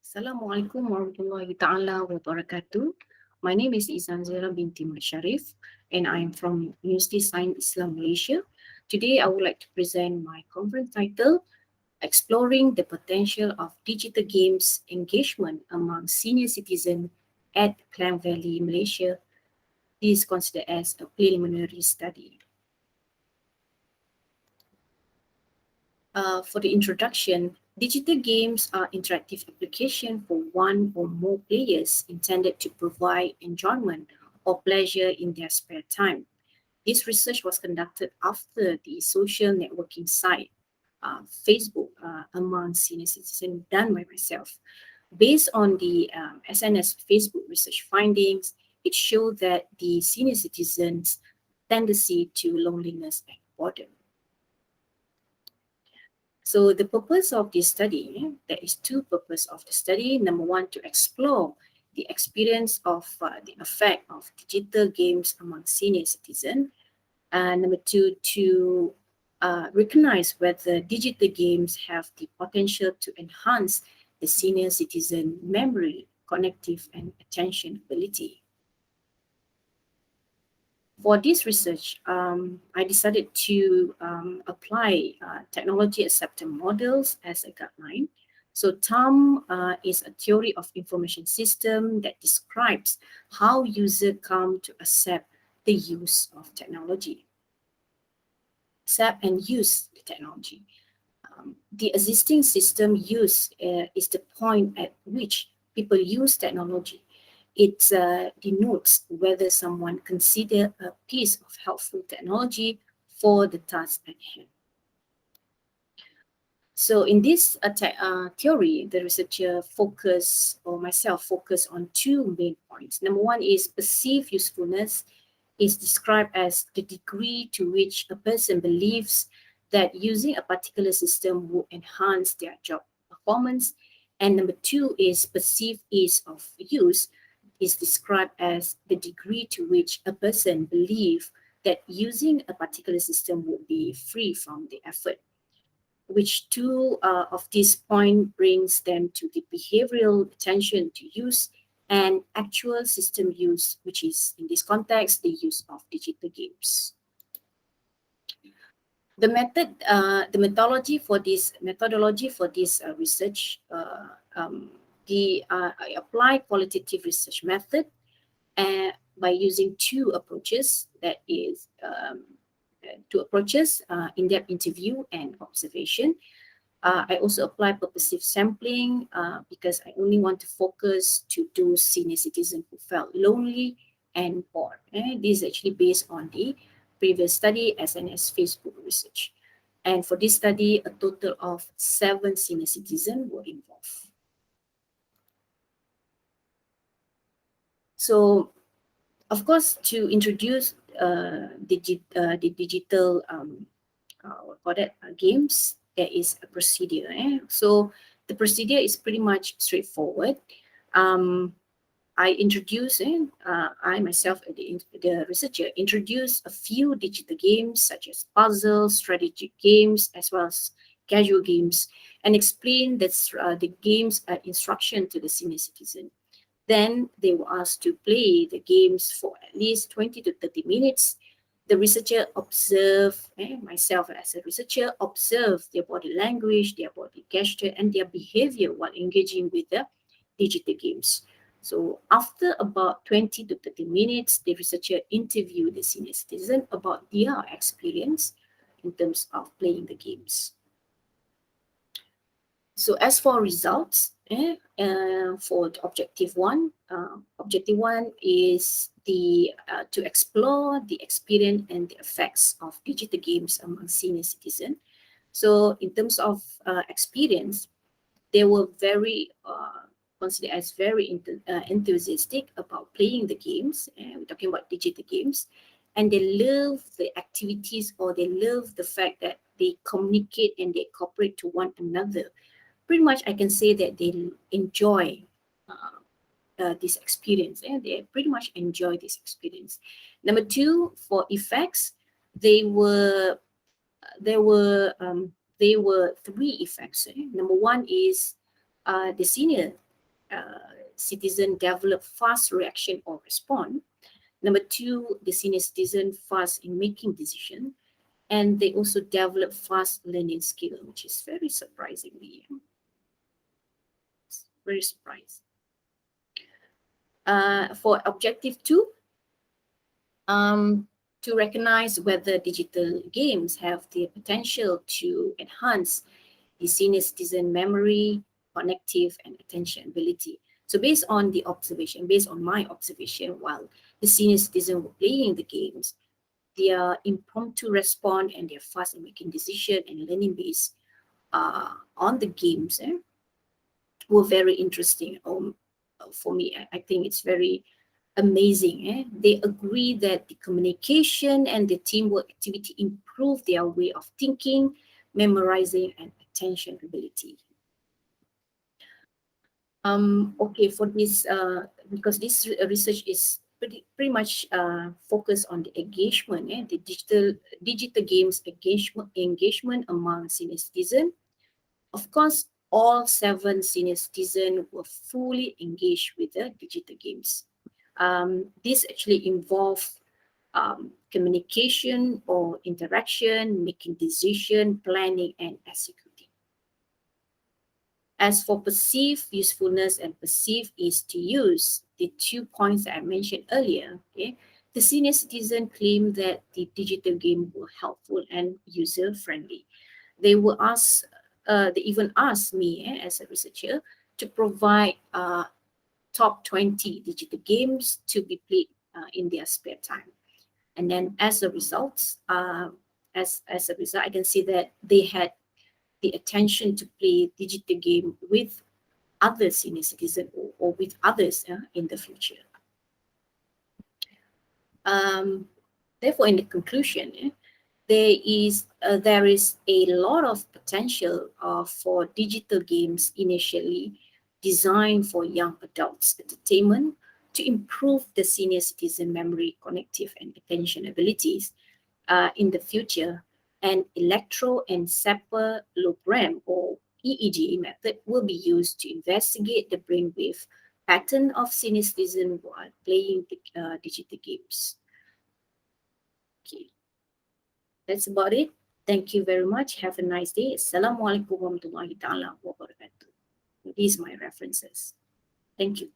Assalamualaikum warahmatullahi ta'ala wabarakatuh. My name is Azira binti Sharif and I am from Universiti Sains Islam Malaysia. Today I would like to present my conference title, Exploring the Potential of Digital Games Engagement Among Senior Citizens at Klang Valley, Malaysia. This is considered as a preliminary study. For the introduction, digital games are interactive applications for one or more players intended to provide enjoyment or pleasure in their spare time. This research was conducted after the social networking site, Facebook, among senior citizens done by myself. Based on the SNS Facebook research findings, it showed that the senior citizens' tendency to loneliness and boredom. So the purpose of this study, there is two purposes of the study. Number one, to explore the experience of the effect of digital games among senior citizens. And number two, to recognize whether digital games have the potential to enhance the senior citizen memory, cognitive, and attention ability. For this research, I decided to apply technology acceptance models as a guideline. So TAM is a theory of information system that describes how users come to accept the use of technology. Accept and use the technology. The existing system use is the point at which people use technology. It denotes whether someone consider a piece of helpful technology for the task at hand. So in this theory, the researcher myself focus on two main points. Number one is perceived usefulness is described as the degree to which a person believes that using a particular system will enhance their job performance. And number two is perceived ease of use is described as the degree to which a person believes that using a particular system would be free from the effort, which two of these points brings them to the behavioral attention to use and actual system use, which is in this context, the use of digital games. The methodology for this research, I apply qualitative research method by using two approaches. That is, two approaches: in-depth interview and observation. I also apply purposive sampling because I only want to focus to those senior citizens who felt lonely and bored. This is actually based on the previous study, SNS Facebook research. And for this study, a total of 7 senior citizens were involved. So, of course, to introduce the digital games, there is a procedure. So the procedure is pretty much straightforward. I myself, the researcher, introduce a few digital games such as puzzles, strategic games, as well as casual games, and explain the games instruction to the senior citizen. Then they were asked to play the games for at least 20 to 30 minutes. The researcher observed, myself as a researcher, observed their body language, their body gesture, and their behavior while engaging with the digital games. So after about 20 to 30 minutes, the researcher interviewed the senior citizen about their experience in terms of playing the games. So as for results, for the objective one is to explore the experience and the effects of digital games among senior citizens. So in terms of experience, they were very considered as very enthusiastic about playing the games. And we're talking about digital games, and they love the activities, or they love the fact that they communicate and they cooperate to one another. Pretty much I can say that they enjoy this experience, and they pretty much enjoy this experience. Number two, for effects, they were there were there were three effects. Number one is the senior citizen develop fast reaction or respond. Number two, the senior citizen fast in making decision, and they also develop fast learning skill, which is very surprisingly, very surprised. For objective two, to recognize whether digital games have the potential to enhance the senior citizen memory, connective, and attention ability. So based on my observation, while the senior citizen were playing the games, their impromptu response and their fast in making decision and learning based on the games were very interesting. For me, I think it's very amazing. They agree that the communication and the teamwork activity improve their way of thinking, memorizing, and attention ability. Okay, for this, because this research is pretty much focused on the engagement, the digital games engagement among senior citizens. Of course, all seven senior citizens were fully engaged with the digital games. This actually involves communication or interaction, making decision, planning, and executing. As for perceived usefulness and perceived ease to use, the 2 points that I mentioned earlier, okay, the senior citizen claimed that the digital game were helpful and user friendly. They were asked, they even asked me as a researcher to provide top 20 digital games to be played in their spare time. And then as a result, I can see that they had the attention to play digital game with other senior citizens or with others in the future. Therefore, in the conclusion, there is a lot of potential for digital games initially designed for young adults entertainment to improve the senior citizen memory, cognitive, and attention abilities in the future. An electroencephalogram or EEG method will be used to investigate the brainwave pattern of senior citizens while playing the, digital games. Okay, that's about it. Thank you very much. Have a nice day. Assalamualaikum warahmatullahi ta'ala wabarakatuh. These are my references. Thank you.